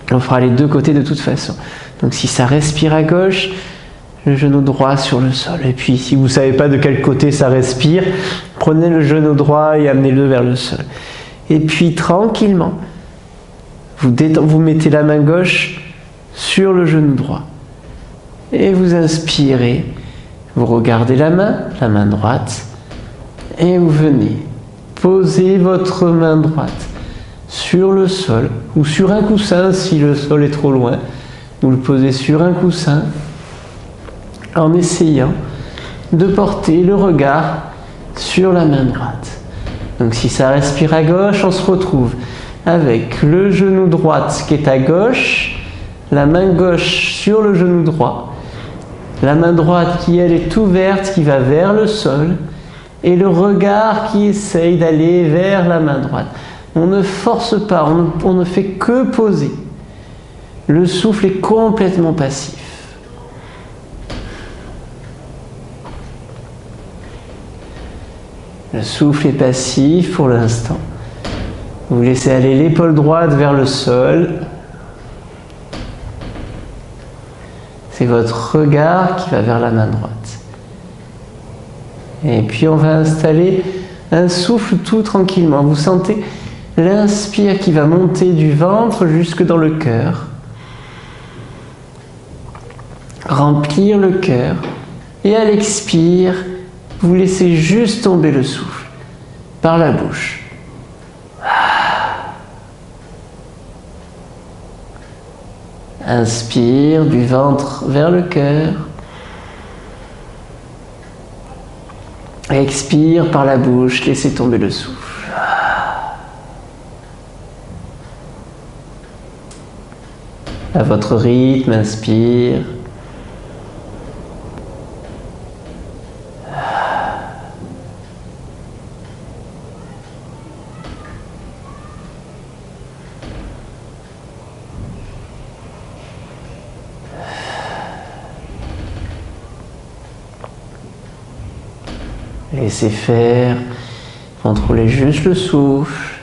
On fera les deux côtés de toute façon. Donc si ça respire à gauche, le genou droit sur le sol. Et puis si vous ne savez pas de quel côté ça respire, prenez le genou droit et amenez-le vers le sol. Et puis tranquillement, vous mettez la main gauche sur le genou droit. Et vous inspirez. Vous regardez la main droite. Et vous venez poser votre main droite sur le sol ou sur un coussin si le sol est trop loin. Vous le posez sur un coussin en essayant de porter le regard sur la main droite. Donc si ça respire à gauche, on se retrouve avec le genou droit qui est à gauche, la main gauche sur le genou droit, la main droite qui elle est ouverte, qui va vers le sol, et le regard qui essaye d'aller vers la main droite. On ne force pas, on ne fait que poser. Le souffle est complètement passif. Le souffle est passif pour l'instant. Vous laissez aller l'épaule droite vers le sol. C'est votre regard qui va vers la main droite. Et puis on va installer un souffle tout tranquillement. Vous sentez l'inspire qui va monter du ventre jusque dans le cœur. Remplir le cœur. Et à l'expire, vous laissez juste tomber le souffle par la bouche. Inspire du ventre vers le cœur. Expire par la bouche, laissez tomber le souffle. À votre rythme, inspire. Laissez faire, contrôlez juste le souffle.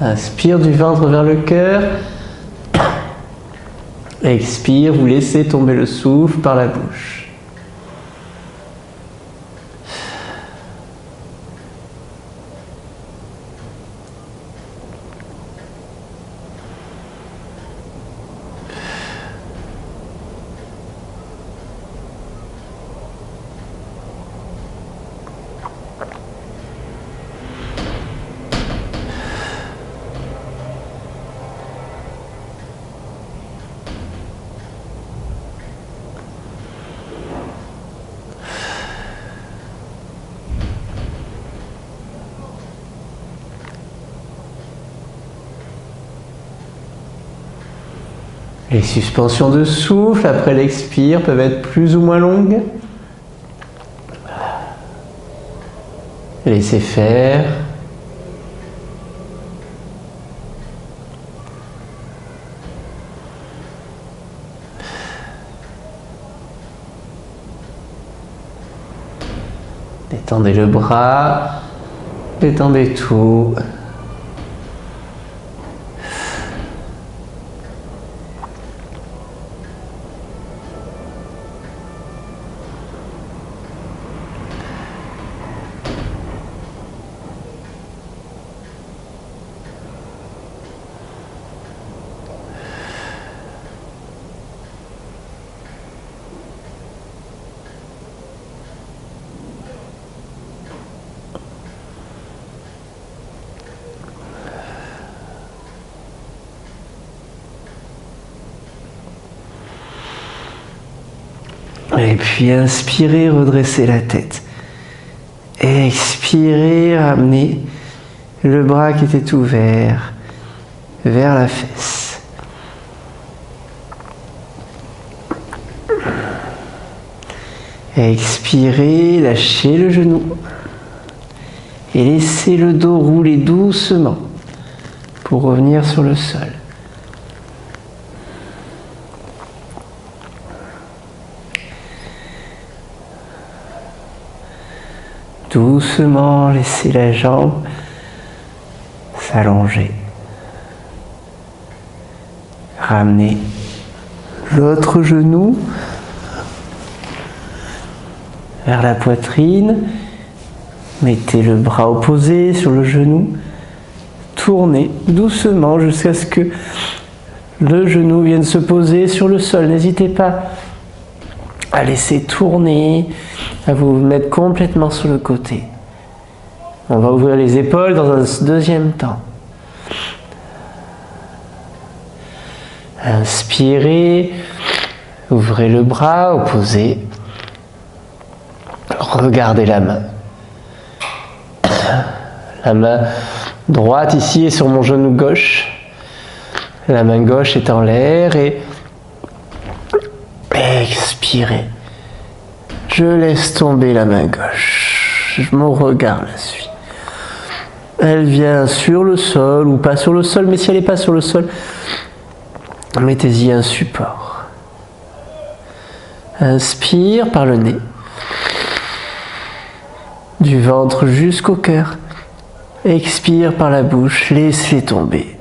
Inspire du ventre vers le cœur. Expire, vous laissez tomber le souffle par la bouche. Les suspensions de souffle après l'expire peuvent être plus ou moins longues. Laissez faire. Détendez le bras, détendez tout. Et puis inspirez, redressez la tête. Expirez, ramenez le bras qui était ouvert vers la fesse. Expirez, lâchez le genou. Et laissez le dos rouler doucement pour revenir sur le sol. Doucement, laissez la jambe s'allonger. Ramenez l'autre genou vers la poitrine. Mettez le bras opposé sur le genou. Tournez doucement jusqu'à ce que le genou vienne se poser sur le sol. N'hésitez pas à laisser tourner, à vous mettre complètement sur le côté. On va ouvrir les épaules dans un deuxième temps. Inspirez, ouvrez le bras opposé. Regardez la main. La main droite ici est sur mon genou gauche. La main gauche est en l'air et expirez. Je laisse tomber la main gauche. Mon regard la suit. Elle vient sur le sol ou pas sur le sol, mais si elle n'est pas sur le sol, mettez-y un support. Inspire par le nez. Du ventre jusqu'au cœur. Expire par la bouche, laissez tomber.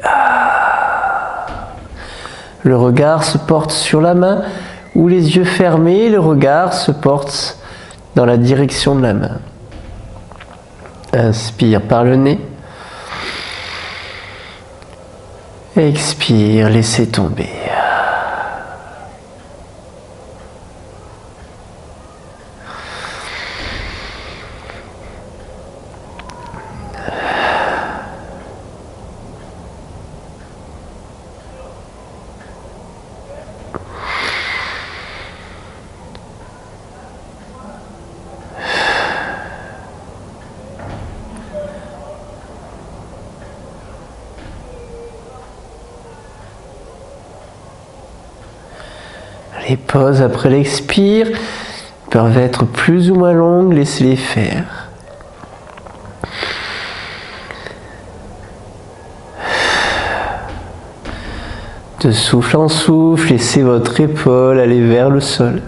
Le regard se porte sur la main ou les yeux fermés, le regard se porte dans la direction de la main. Inspire par le nez. Expire, laissez tomber. Les pauses après l'expire peuvent être plus ou moins longues, laissez-les faire. De souffle en souffle, laissez votre épaule aller vers le sol.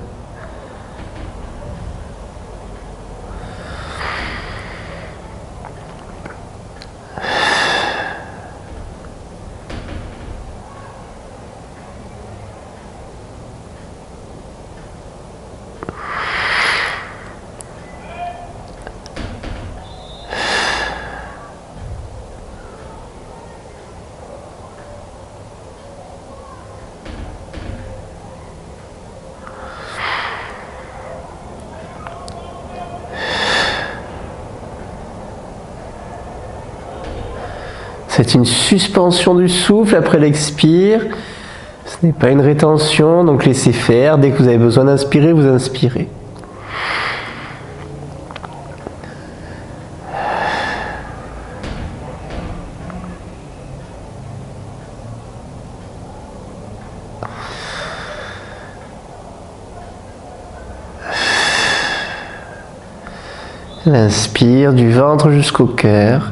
C'est une suspension du souffle après l'expire. Ce n'est pas une rétention, donc laissez faire. Dès que vous avez besoin d'inspirer, vous inspirez. L'inspire du ventre jusqu'au cœur.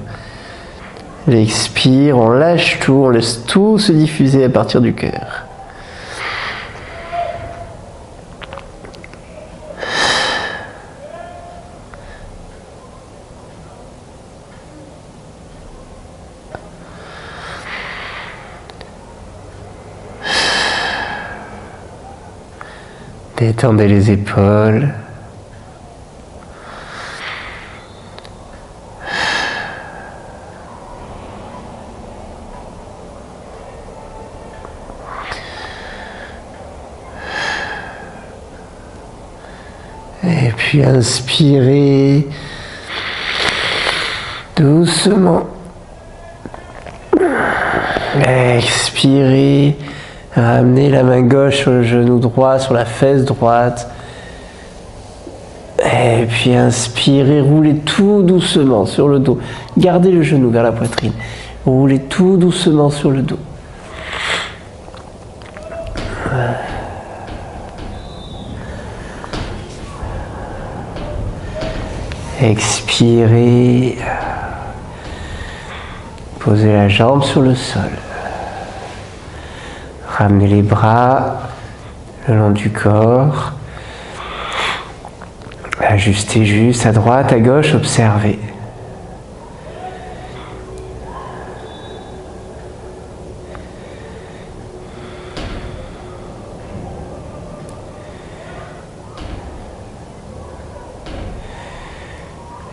L'expire, on lâche tout, on laisse tout se diffuser à partir du cœur. Détendez les épaules. Et puis inspirez doucement. Expirez. Ramenez la main gauche sur le genou droit, sur la fesse droite. Et puis inspirez, roulez tout doucement sur le dos. Gardez le genou vers la poitrine. Roulez tout doucement sur le dos. Expirez. Posez la jambe sur le sol. Ramenez les bras le long du corps. Ajustez juste à droite, à gauche, observez.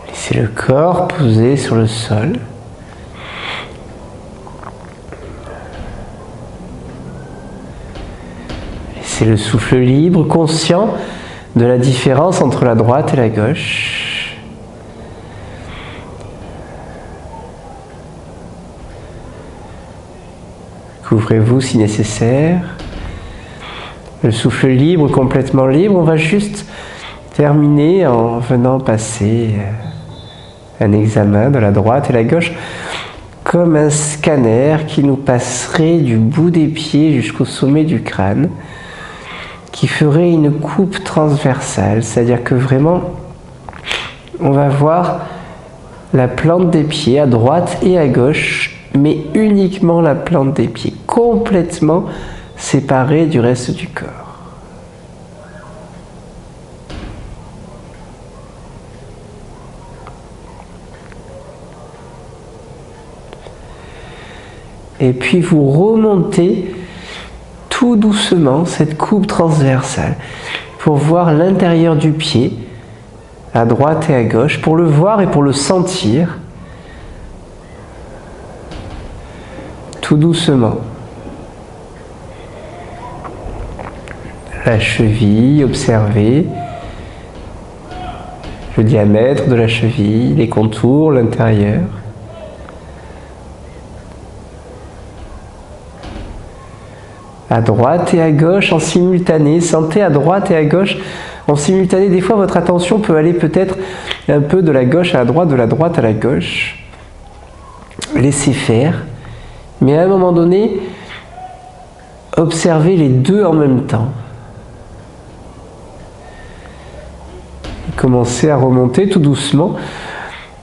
Laissez le corps posé sur le sol. Laissez le souffle libre, conscient de la différence entre la droite et la gauche. Couvrez-vous si nécessaire. Le souffle libre, complètement libre, on va juste terminer en venant passer un examen de la droite et la gauche comme un scanner qui nous passerait du bout des pieds jusqu'au sommet du crâne, qui ferait une coupe transversale, c'est-à-dire que vraiment on va voir la plante des pieds à droite et à gauche, mais uniquement la plante des pieds, complètement séparée du reste du corps. Et puis vous remontez tout doucement cette coupe transversale pour voir l'intérieur du pied à droite et à gauche, pour le voir et pour le sentir tout doucement. La cheville, observez le diamètre de la cheville, les contours, l'intérieur. À droite et à gauche en simultané, sentez à droite et à gauche en simultané. Des fois votre attention peut aller peut-être un peu de la gauche à la droite, de la droite à la gauche. Laissez faire, mais à un moment donné, observez les deux en même temps. Commencez à remonter tout doucement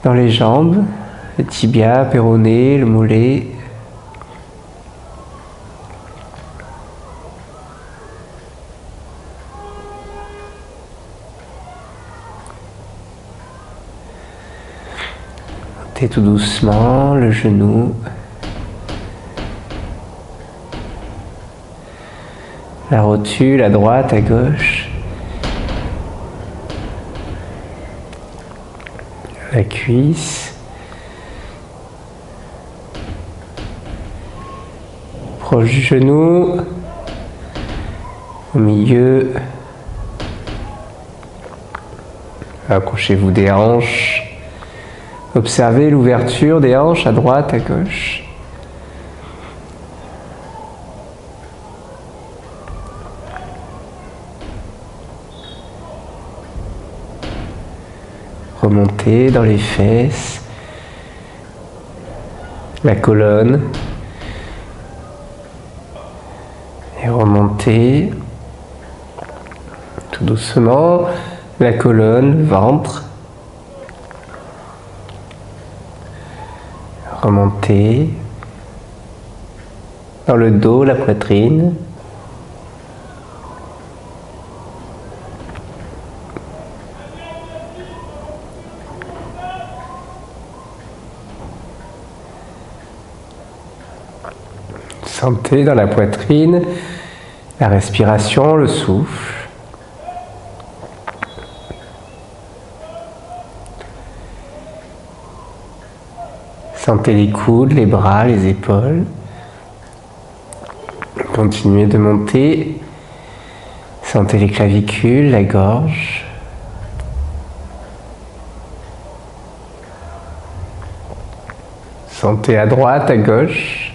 dans les jambes, les tibias, péroné, le mollet. Montez tout doucement le genou. La rotule à droite, à gauche. La cuisse. Proche du genou. Au milieu. Approchez-vous des hanches. Observez l'ouverture des hanches à droite, à gauche. Remonter dans les fesses, la colonne, et remonter tout doucement la colonne, le ventre, remonter dans le dos, la poitrine, sentez dans la poitrine la respiration, le souffle. Sentez les coudes, les bras, les épaules. Continuez de monter. Sentez les clavicules, la gorge. Sentez à droite, à gauche.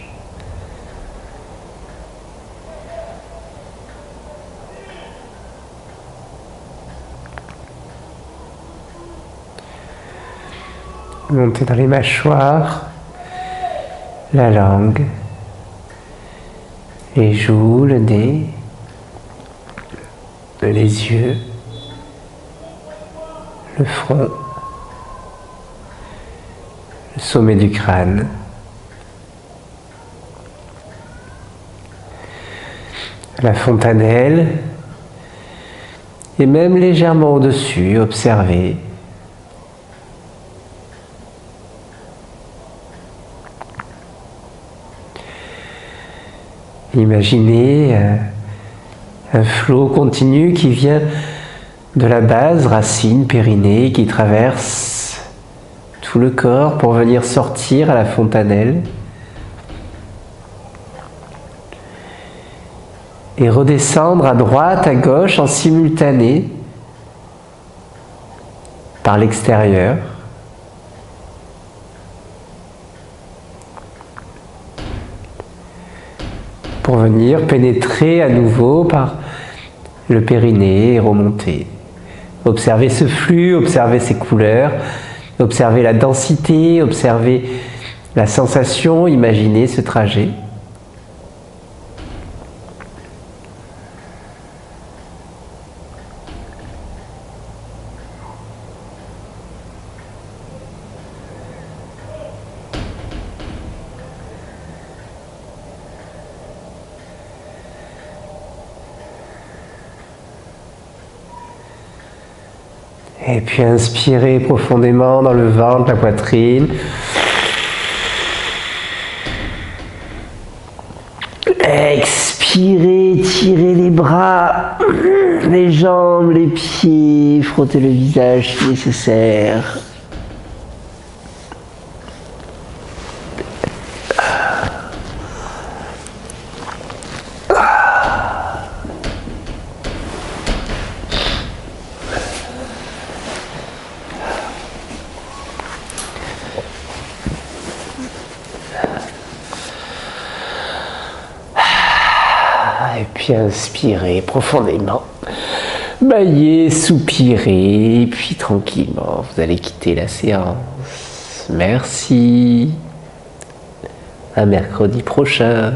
Montez dans les mâchoires, la langue, les joues, le nez, les yeux, le front, le sommet du crâne. La fontanelle, et même légèrement au-dessus, observez. Imaginez un flot continu qui vient de la base, racine, périnée, qui traverse tout le corps pour venir sortir à la fontanelle et redescendre à droite, à gauche en simultané par l'extérieur. Pour venir pénétrer à nouveau par le périnée et remonter. Observez ce flux, observez ces couleurs, observez la densité, observez la sensation, imaginez ce trajet. Et puis inspirez profondément dans le ventre, la poitrine. Expirez, tirez les bras, les jambes, les pieds, frottez le visage si nécessaire. Et puis inspirez profondément, baillez, soupirez, puis tranquillement, vous allez quitter la séance. Merci. À mercredi prochain.